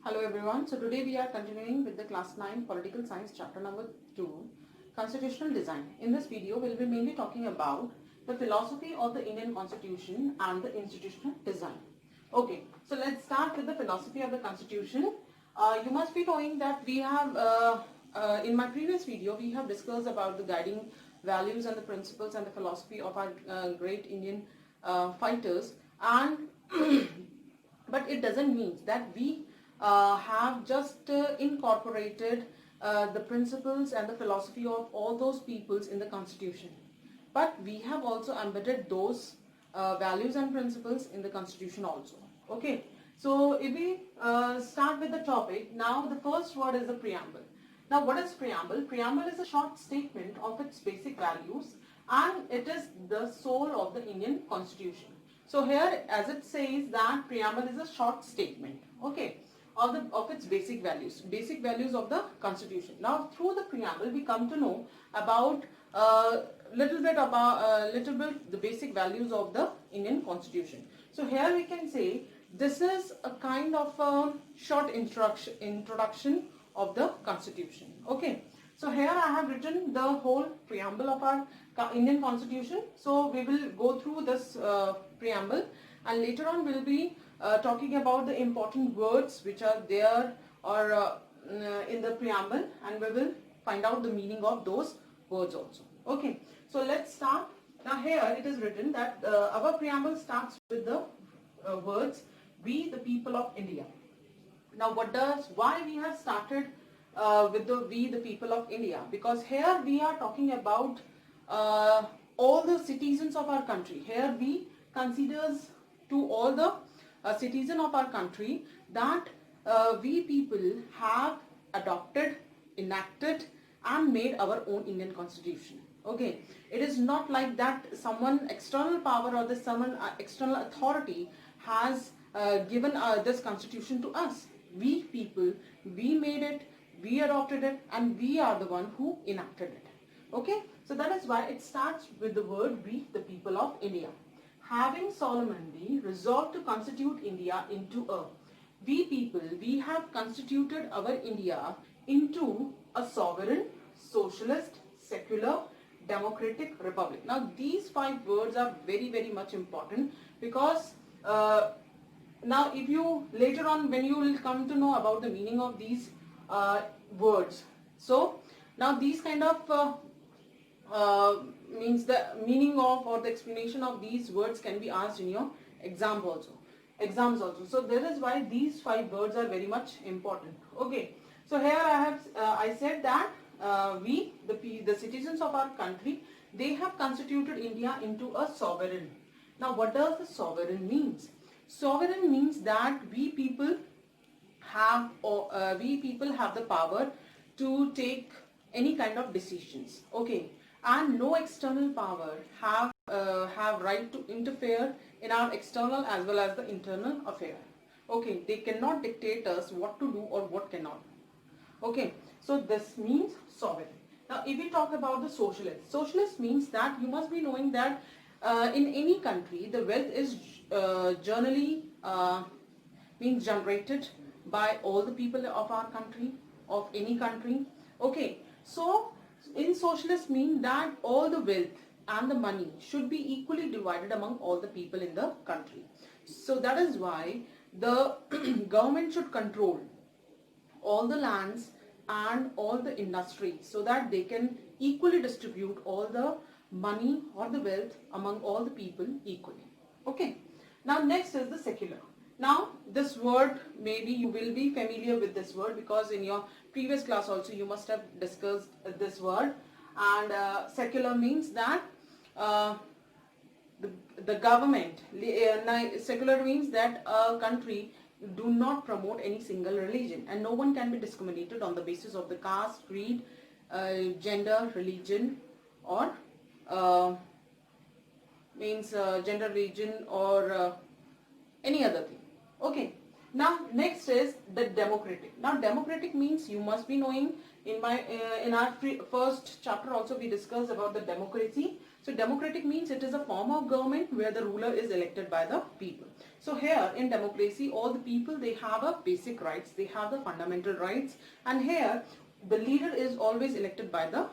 Hello everyone. So today we are continuing with the class 9 political science chapter number 2, constitutional design. In this video we will be mainly talking about the philosophy of the Indian constitution and the institutional design. Okay, so let's start with the philosophy of the constitution. You must be knowing that we have in my previous video we have discussed about the guiding values and the principles and the philosophy of our great Indian fighters, and but it doesn't mean that we have just incorporated the principles and the philosophy of all those peoples in the constitution, but we have also embedded those values and principles in the constitution also. Okay, so if we start with the topic, now the first word is the preamble. Now what is preamble? Preamble is a short statement of its basic values, and it is the soul of the Indian constitution. So here, as it says, that preamble is a short statement, okay, of its basic values of the constitution. Now through the preamble we come to know about little bit the basic values of the Indian constitution. So here we can say this is a kind of a short introduction of the constitution. Okay, so here I have written the whole preamble of our Indian constitution. So we will go through this preamble, and later on we will be talking about the important words which are there or in the preamble, and we will find out the meaning of those words also. Okay, so let's start. Now here it is written that our preamble starts with the words "We the people of India." Now why we have started with the "We the people of India"? Because here we are talking about all the citizens of our country. Here we considers to all the citizen of our country that we people have adopted, enacted and made our own Indian constitution. Okay, it is not like that someone external power or someone external authority has given this constitution to us. We people, we made it, we adopted it, and we are the one who enacted it. Okay, so that is why it starts with the word "We the people of India." Having solemnly resolved to constitute India into a, we people, we have constituted our India into a sovereign, socialist, secular, democratic republic. Now these 5 words are very much important, because now if you later on when you will come to know about the meaning of these words, so now these kind of means the meaning of or the explanation of these words can be asked in your exams also. So that is why these 5 words are very much important. Okay, so here I said that we the citizens of our country, they have constituted India into a sovereign. Now what does the sovereign means? Sovereign means that we people have the power to take any kind of decisions. Okay, and no external power have right to interfere in our external as well as the internal affair. Okay, they cannot dictate us what to do or what cannot. Okay, so this means sovereign. Now if we talk about the socialist means that you must be knowing that in any country the wealth is generally means generated by all the people of our country, of any country. Okay, so in socialist mean that all the wealth and the money should be equally divided among all the people in the country. So that is why the government should control all the lands and all the industries, so that they can equally distribute all the money or the wealth among all the people equally. Okay, now next is the secular. Now this word, maybe you will be familiar with this word, because in your previous class also you must have discussed this word. And secular means that the government, secular means that a country do not promote any single religion, and no one can be discriminated on the basis of the caste, creed, gender, religion, or gender, religion, or any other thing. Okay, now next is the democratic. Now democratic means, you must be knowing, in our first chapter also we discussed about the democracy. So democratic means it is a form of government where the ruler is elected by the people. So here in democracy, all the people, they have a basic rights, they have the fundamental rights, and here the leader is always elected by the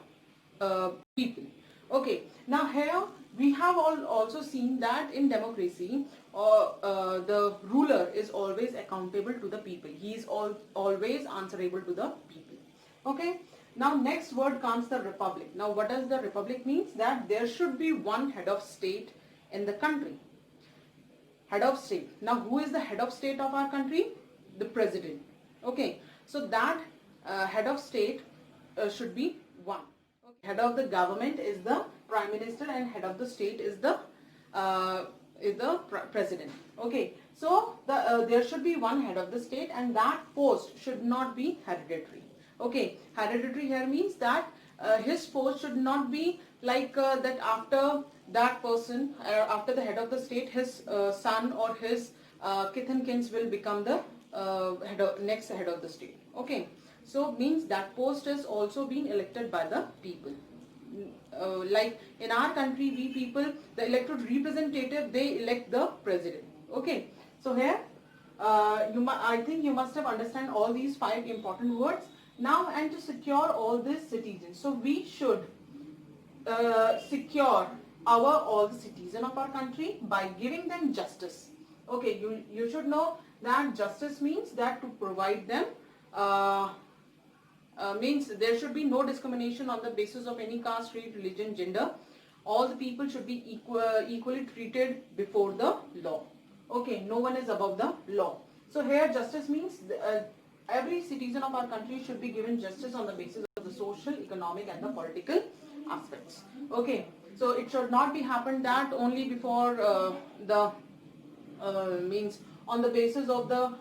people. Okay, now here we have also seen that in democracy, the ruler is always accountable to the people. He is always answerable to the people. Okay, now next word comes the republic. Now what does the republic means? That there should be one head of state in the country. Head of state. Now who is the head of state of our country? The president. Okay, so that head of state should be one. Okay. Head of the government is the prime minister, and head of the state is the president. Okay, so there should be one head of the state, and that post should not be hereditary. Okay, hereditary here means that his post should not be like that after that person, after the head of the state, his son or his kith and kins will become the next head of the state. Okay, so means that post is also being elected by the people. Like in our country, we people, the elected representative, they elect the president. Okay, so here I think you must have understand all these 5 important words. Now, and to secure all these citizens, so we should secure all the citizens of our country by giving them justice. Okay, you should know that justice means that to provide them means there should be no discrimination on the basis of any caste, creed, religion, gender. All the people should be equally treated before the law. Okay, no one is above the law. So here justice means every citizen of our country should be given justice on the basis of the social, economic and the political aspects. Okay, so it should not be happen that only before means on the basis of the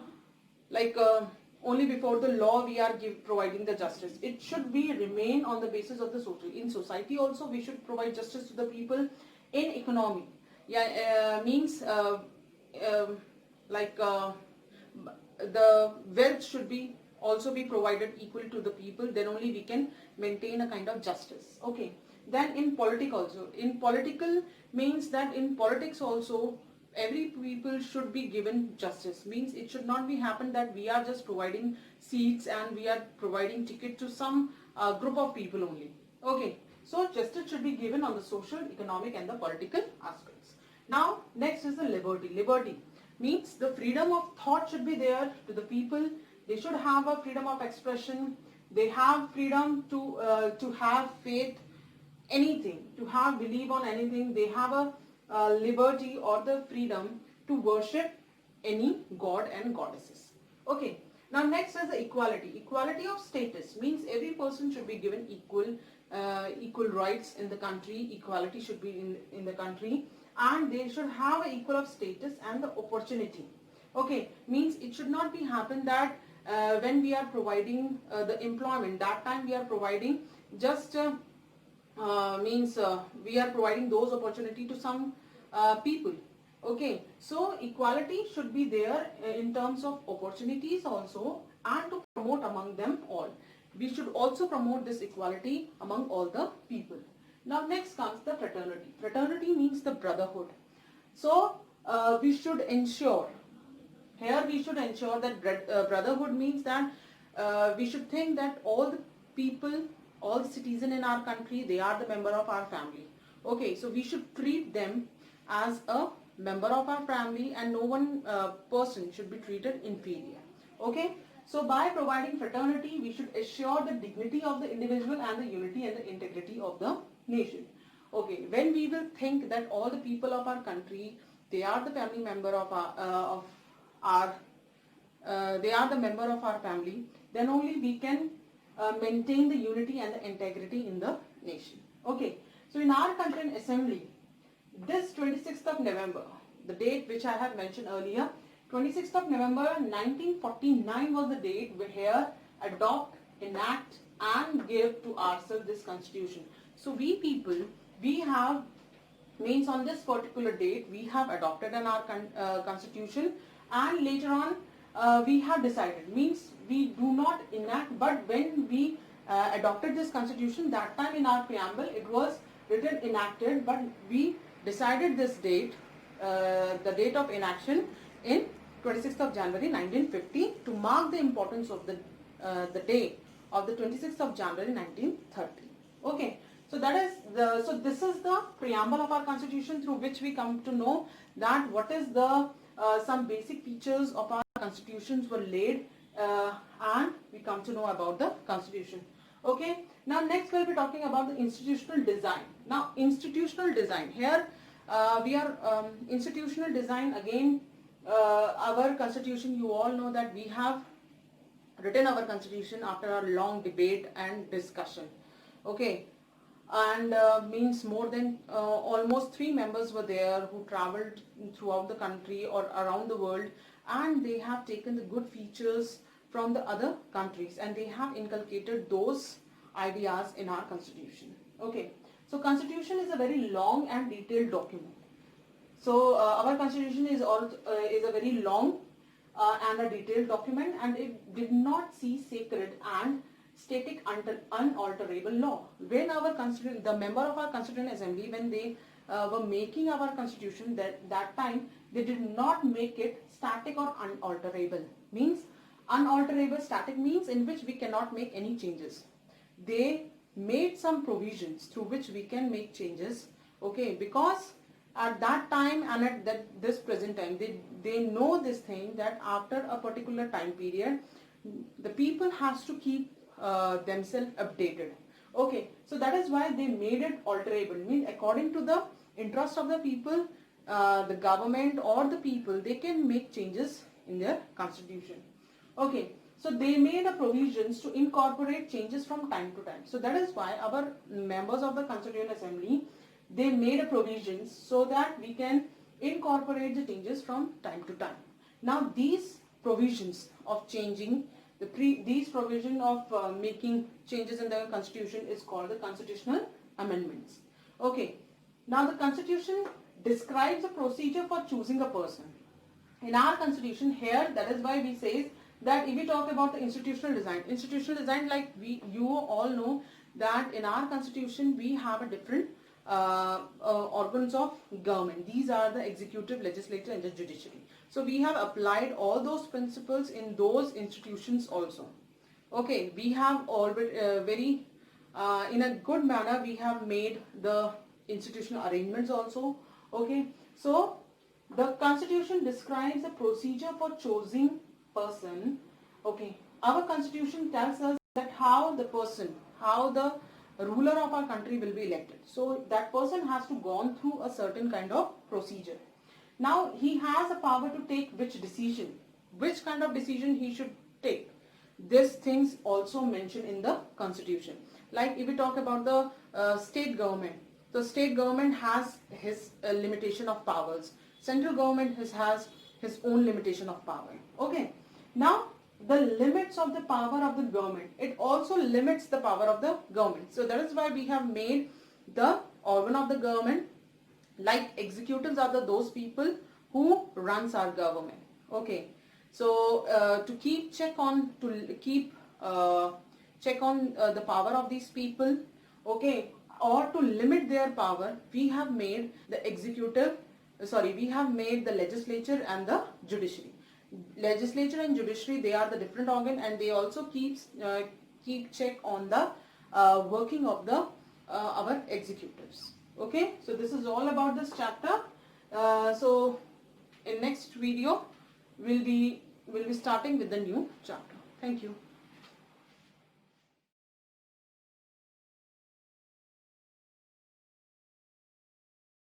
only before the law we are providing the justice. It should be remain on the basis of the social. In society also we should provide justice to the people. In economy, means the wealth should be also be provided equally to the people. Then only we can maintain a kind of justice. Okay. Then in politics also, in political means that in politics also every people should be given justice. Means it should not be happen that we are just providing seats and we are providing ticket to some group of people only. Okay, so justice should be given on the social, economic and the political aspects. Now next is the liberty. Liberty means the freedom of thought should be there to the people. They should have a freedom of expression. They have freedom to have faith, anything, to have believe on anything. They have a liberty or the freedom to worship any god and goddesses. Okay, now next is the equality. Equality of status means every person should be given equal rights in the country. Equality should be in the country, and they should have an equal of status and the opportunity. Okay, means it should not be happen that when we are providing the employment, that time we are providing just we are providing those opportunity to some people. Okay, so equality should be there in terms of opportunities also, and to promote among them all. We should also promote this equality among all the people. Now next comes the fraternity. Fraternity means the brotherhood. So we should ensure, here we should ensure that brotherhood means that we should think that all the people, all the citizens in our country, they are the member of our family. Okay, so we should treat them as a member of our family, and no one person should be treated inferior. Okay, so by providing fraternity, we should assure the dignity of the individual and the unity and the integrity of the nation. Okay, when we will think that all the people of our country, they are the family member of our they are the member of our family, then only we can maintain the unity and the integrity in the nation. Okay, so in our country in assembly, this 26th of November, the date which I have mentioned earlier, 26th of November 1949 was the date we here adopt, enact and give to ourselves this constitution. So we people, we have, means on this particular date, we have adopted in our constitution, and later on we have decided, means we do not enact, but when we adopted this constitution, that time in our preamble it was written enacted, but we decided this date, the date of inaction, in 26th of January 1950 to mark the importance of the day of the 26th of January 1930. Okay, so this is the preamble of our constitution, through which we come to know that what is the some basic features of our constitutions were laid, and we come to know about the constitution. Okay, now next we'll be talking about the institutional design. Now institutional design, here we are institutional design again. Our constitution, you all know that we have written our constitution after a long debate and discussion. Okay, and means more than almost 3 members were there who traveled throughout the country or around the world, and they have taken the good features from the other countries and they have inculcated those ideas in our constitution. Okay, so constitution is a very long and detailed document. So our constitution is a very long and a detailed document, and it did not see sacred and static unalterable law. When our constitution, the member of our constituent assembly, when they were making our constitution, that time they did not make it static or unalterable. Means unalterable, static means in which we cannot make any changes. They made some provisions through which we can make changes. Okay, because at that time and at this present time, they know this thing that after a particular time period, the people has to keep themselves updated. Okay, so that is why they made it alterable. Means according to the interest of the people, the government or the people, they can make changes in their constitution. Okay, so they made a provisions to incorporate changes from time to time. So that is why our members of the Constituent Assembly, they made a provisions so that we can incorporate the changes from time to time. Now these provisions of changing these provision of making changes in the constitution is called the constitutional amendments. Okay, now the constitution describes a procedure for choosing a person. In our constitution here, that is why we say that if we talk about the institutional design, like you all know that in our constitution we have a different organs of government. These are the executive, legislature and the judiciary. So we have applied all those principles in those institutions also. Okay, we have already in a good manner we have made the institutional arrangements also. Okay, so the constitution describes a procedure for choosing person. Okay, our constitution tells us that how the ruler of our country will be elected. So that person has to gone through a certain kind of procedure. Now he has a power to take which kind of decision he should take. These things also mentioned in the constitution. Like if we talk about the state government, the state government has his limitation of powers. Central government has his own limitation of power. Okay. Now the limits of the power of the government, it also limits the power of the government. So that is why we have made the organ of the government, like executives are those people who runs our government. Okay, so to keep check on the power of these people, okay, or to limit their power, we have made the legislature and the judiciary. Legislature and judiciary, they are the different organ, and they also keep check on the working of the our executives. Okay, so this is all about this chapter. So in next video we'll be starting with the new chapter. Thank you.